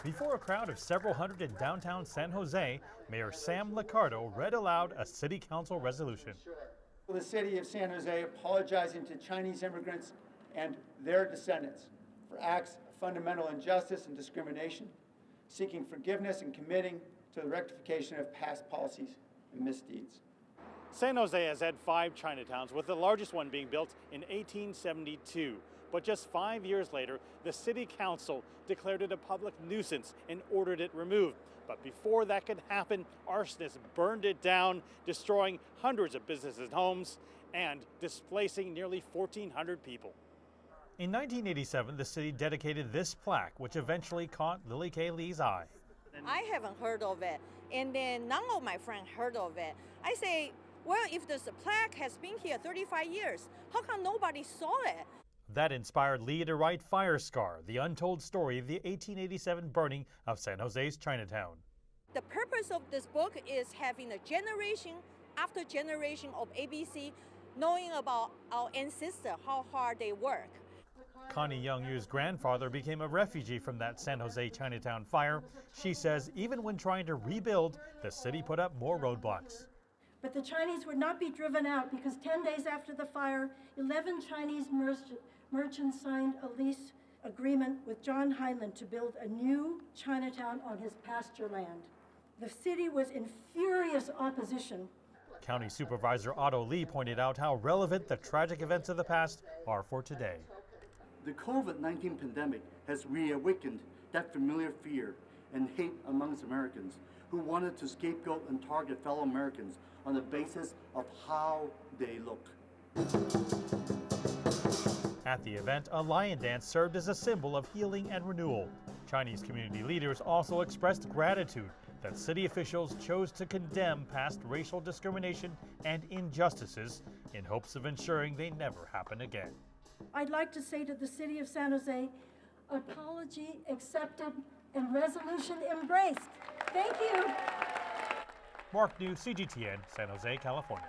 Before a crowd of several hundred in downtown San Jose, Mayor Sam LICCARDO read aloud a city council resolution. The city of San Jose apologizing to Chinese immigrants and their descendants for acts of fundamental injustice and discrimination, seeking forgiveness and committing to the rectification of past policies and misdeeds. San Jose has had 5 Chinatowns, with the largest one being built in 1872. But just 5 years later, the city council declared it a public nuisance and ordered it removed. But before that could happen, arsonists burned it down, destroying hundreds of businesses and homes and displacing nearly 1,400 people. In 1987, the city dedicated this plaque, which eventually caught Lily K. Lee's eye. I haven't heard of it, and then none of my friends heard of it. I say, well, if this plaque has been here 35 years, how come nobody saw it? That inspired Lee to write Fire Scar, the untold story of the 1887 burning of San Jose's Chinatown. The purpose of this book is having a generation after generation of ABC knowing about our ancestors, how hard they work. Connie Young-Yu's grandfather became a refugee from that San Jose Chinatown fire. She says even when trying to rebuild, the city put up more roadblocks. But the Chinese would not be driven out because 10 days after the fire, 11 Chinese merchants signed a lease agreement with John Heinlein to build a new Chinatown on his pasture land. The city was in furious opposition. County Supervisor OTTO Lee pointed out how relevant the tragic events of the past are for today. The COVID-19 pandemic has reawakened that familiar fear and hate amongst Americans who wanted to scapegoat and target fellow Americans on the basis of how they look. At the event, a lion dance served as a symbol of healing and renewal. Chinese community leaders also expressed gratitude that city officials chose to condemn past racial discrimination and injustices in hopes of ensuring they never happen again. I'd like to say to the city of San Jose, apology accepted and resolution embraced. Thank you. Mark New, CGTN, San Jose, California.